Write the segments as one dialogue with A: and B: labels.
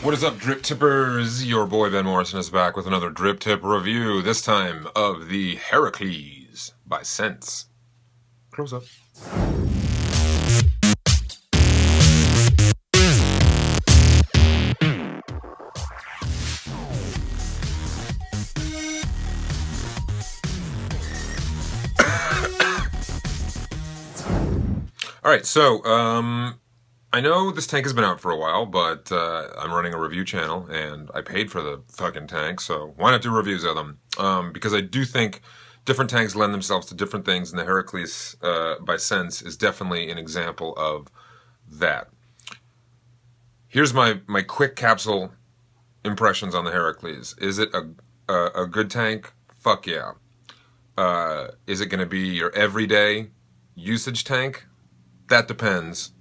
A: What is up, Drip Tippers? Your boy Ben Morrison is back with another Drip Tip review, this time of the Herakles by Sense. Close up. Alright, so, I know this tank has been out for a while, but I'm running a review channel, and I paid for the fucking tank, so why not do reviews of them? Because I do think different tanks lend themselves to different things, and the Herakles by Sense is definitely an example of that. Here's my quick capsule impressions on the Herakles. Is it a good tank? Fuck yeah. Is it going to be your everyday usage tank? That depends.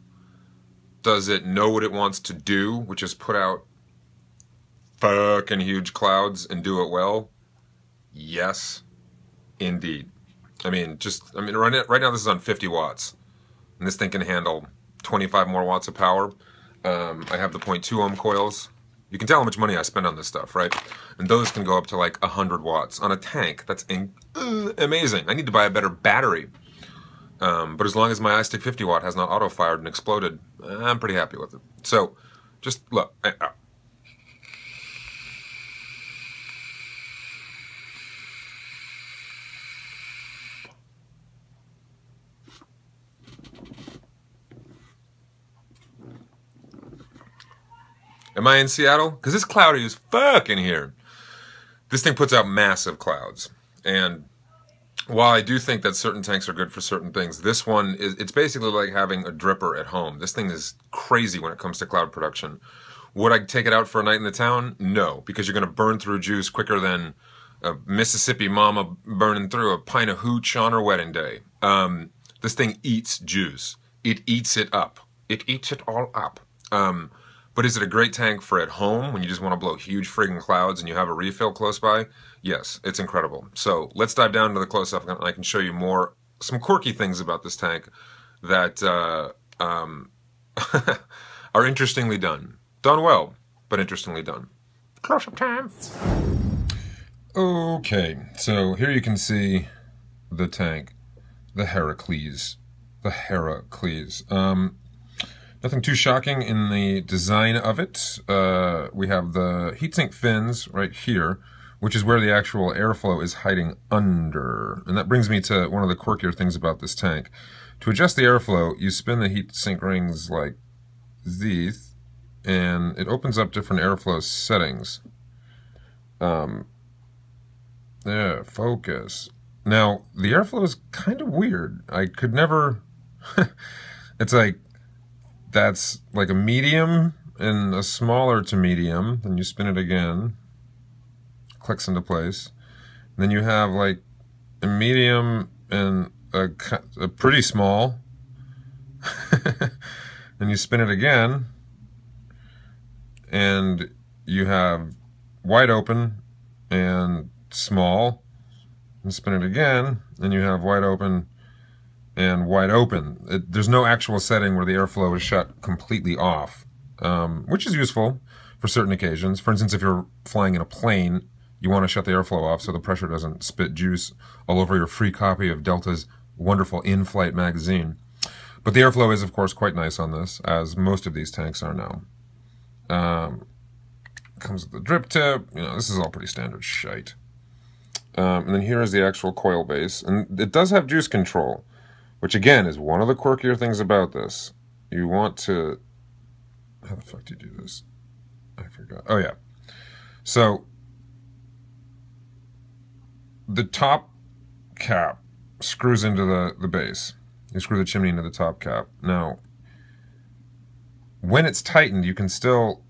A: Does it know what it wants to do, which is put out fucking huge clouds and do it well? Yes, indeed. I mean, right now this is on 50 watts, and this thing can handle 25 more watts of power. I have the 0.2 ohm coils. You can tell how much money I spend on this stuff, right? And those can go up to like 100 watts on a tank. That's amazing. I need to buy a better battery. But as long as my iStick 50 watt has not auto-fired and exploded, I'm pretty happy with it. So, just look. Am I in Seattle? Because it's cloudy as fuck in here. This thing puts out massive clouds. And while I do think that certain tanks are good for certain things, this one it's basically like having a dripper at home. This thing is crazy when it comes to cloud production. Would I take it out for a night in the town? No, because you're going to burn through juice quicker than a Mississippi mama burning through a pint of hooch on her wedding day. This thing eats juice. It eats it up. It eats it all up. But is it a great tank for at home when you just want to blow huge friggin' clouds and you have a refill close by? Yes, it's incredible. So let's dive down to the close-up and I can show you some quirky things about this tank that are interestingly done. Done well, but interestingly done. Close-up time. Okay, so here you can see the tank, the Herakles. The Herakles. Nothing too shocking in the design of it. We have the heatsink fins right here, which is where the actual airflow is hiding under. And that brings me to one of the quirkier things about this tank. To adjust the airflow, you spin the heatsink rings like these, and it opens up different airflow settings. There, focus. Now, the airflow is kind of weird. I could never... It's like... That's like a medium and a smaller to medium. Then you spin it again. Clicks into place. And then you have like a medium and a pretty small. Then you spin it again. And you have wide open and small. And spin it again. And you have wide open and wide open. There's no actual setting where the airflow is shut completely off, which is useful for certain occasions. For instance, if you're flying in a plane, you want to shut the airflow off so the pressure doesn't spit juice all over your free copy of Delta's wonderful in-flight magazine. But the airflow is, of course, quite nice on this, as most of these tanks are now. Comes with the drip tip. You know, this is all pretty standard shite. And then here is the actual coil base. And it does have juice control, which again is one of the quirkier things about this. You want to... How the fuck do you do this? I forgot. Oh yeah. So, the top cap screws into the base. You screw the chimney into the top cap. Now, when it's tightened, you can still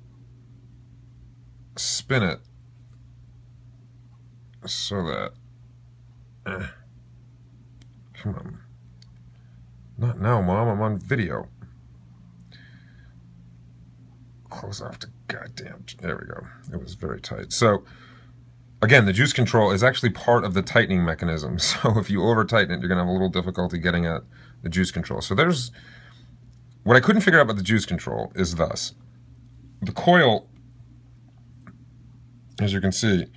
A: spin it so that... Come on. Not now, Mom. I'm on video. Close off to goddamn... There we go. It was very tight. So, again, the juice control is actually part of the tightening mechanism. So if you over-tighten it, you're going to have a little difficulty getting at the juice control. So what I couldn't figure out about the juice control is thus. The coil as you can see,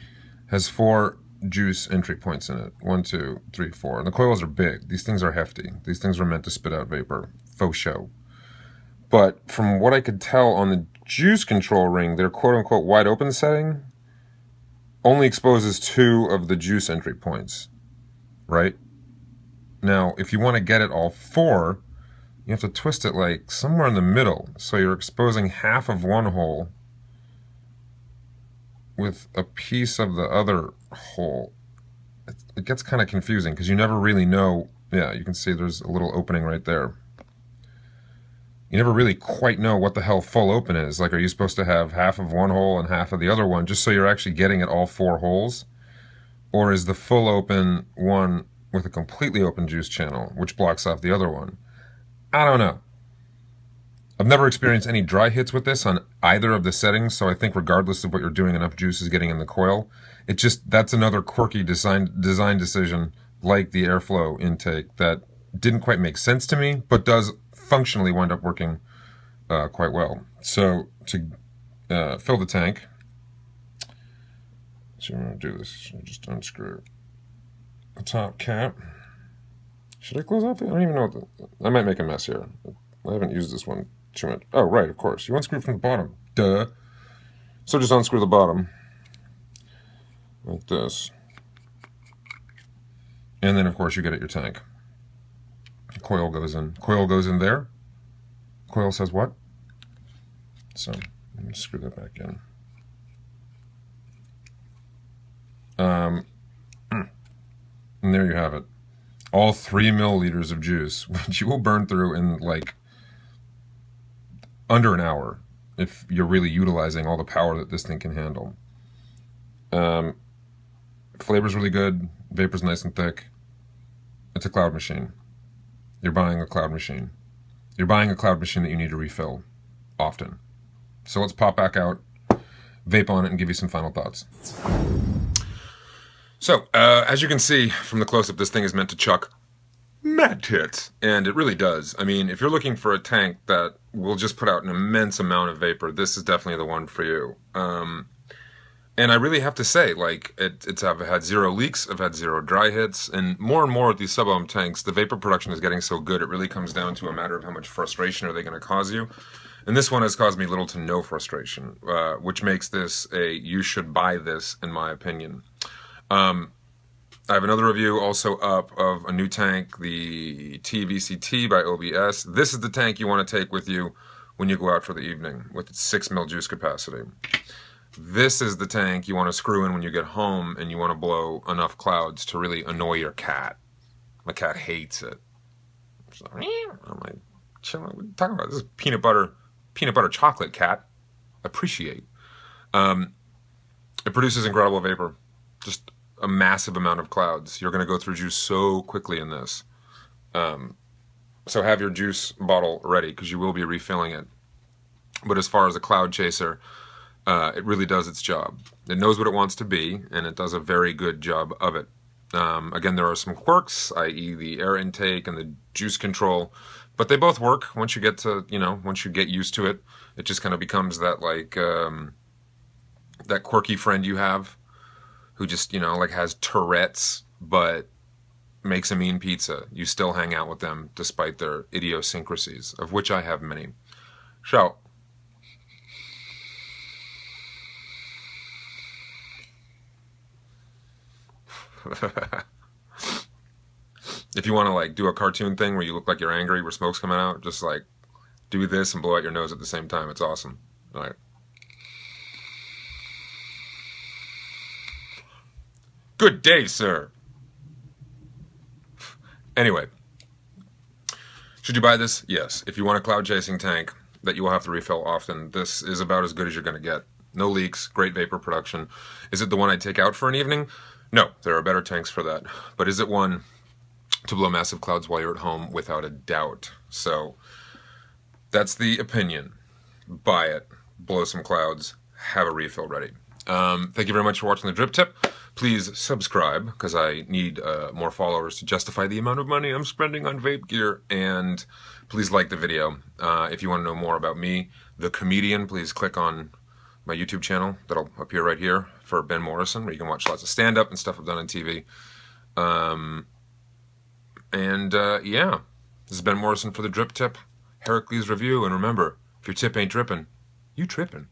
A: has 4 juice entry points in it. 1, 2, 3, 4. And the coils are big. These things are hefty. These things are meant to spit out vapor. Faux show. But from what I could tell on the juice control ring, their quote-unquote wide open setting only exposes 2 of the juice entry points, right? Now, if you want to get it all 4, you have to twist it like somewhere in the middle. So you're exposing half of one hole with a piece of the other hole. It gets kind of confusing because you never really know. Yeah, you can see there's a little opening right there. You never really quite know what the hell full open is. Like, are you supposed to have half of one hole and half of the other one just so you're actually getting at all 4 holes? Or is the full open one with a completely open juice channel, which blocks off the other one? I don't know. I've never experienced any dry hits with this on either of the settings, so I think regardless of what you're doing, enough juice is getting in the coil. It just, that's another quirky design decision, like the airflow intake, that didn't quite make sense to me, but does functionally wind up working quite well. So to fill the tank, so I'm going to do this. Just unscrew the top cap. Should I close off the, I don't even know what I might make a mess here. I haven't used this one too much. Oh, right, of course. You unscrew from the bottom. Duh. So just unscrew the bottom like this. And then, of course, you get at your tank. The coil goes in. Coil goes in there. Coil says what? So, let me screw that back in. And there you have it. All 3 milliliters of juice, which you will burn through in like under an hour if you're really utilizing all the power that this thing can handle. Flavor's really good. Vapor's nice and thick. It's a cloud machine. You're buying a cloud machine. You're buying a cloud machine that you need to refill often. So let's pop back out, vape on it, and give you some final thoughts. So, as you can see from the close-up, this thing is meant to chuck mad tits. And it really does. I mean, if you're looking for a tank that will just put out an immense amount of vapor, this is definitely the one for you. And I really have to say, like, I've had 0 leaks, I've had 0 dry hits, and more with these sub-ohm tanks, the vapor production is getting so good, it really comes down to a matter of how much frustration are they going to cause you. And this one has caused me little to no frustration, which makes this a you should buy this, in my opinion. I have another review also up of a new tank, the TVCT by OBS. This is the tank you want to take with you when you go out for the evening with its 6 mil juice capacity. This is the tank you want to screw in when you get home and you want to blow enough clouds to really annoy your cat. My cat hates it. I'm like, chill, what are you talking about? This is peanut butter chocolate, cat. Appreciate. It produces incredible vapor. Just a massive amount of clouds. You're going to go through juice so quickly in this. So have your juice bottle ready because you will be refilling it. But as far as a cloud chaser, it really does its job. It knows what it wants to be, and it does a very good job of it. Again, there are some quirks, i.e. the air intake and the juice control, but they both work once you get to, once you get used to it. It just kind of becomes that, like, that quirky friend you have who just, like has Tourette's, but makes a mean pizza. You still hang out with them despite their idiosyncrasies, of which I have many. So, if you want to like do a cartoon thing where you look like you're angry, where smoke's coming out, just like do this and blow out your nose at the same time. It's awesome. All right. Good day, sir. Anyway, should you buy this? Yes. If you want a cloud chasing tank that you will have to refill often, this is about as good as you're going to get. No leaks, great vapor production. Is it the one I'd take out for an evening? No, there are better tanks for that. But is it one to blow massive clouds while you're at home? Without a doubt. So that's the opinion. Buy it, blow some clouds, have a refill ready. Thank you very much for watching the Drip Tip. Please subscribe, because I need more followers to justify the amount of money I'm spending on vape gear. And please like the video. If you want to know more about me, the comedian, please click on my YouTube channel that'll appear right here for Ben Morrison, where you can watch lots of stand-up and stuff I've done on TV. Yeah, this is Ben Morrison for the Drip Tip Herakles review. And remember, if your tip ain't dripping, you tripping.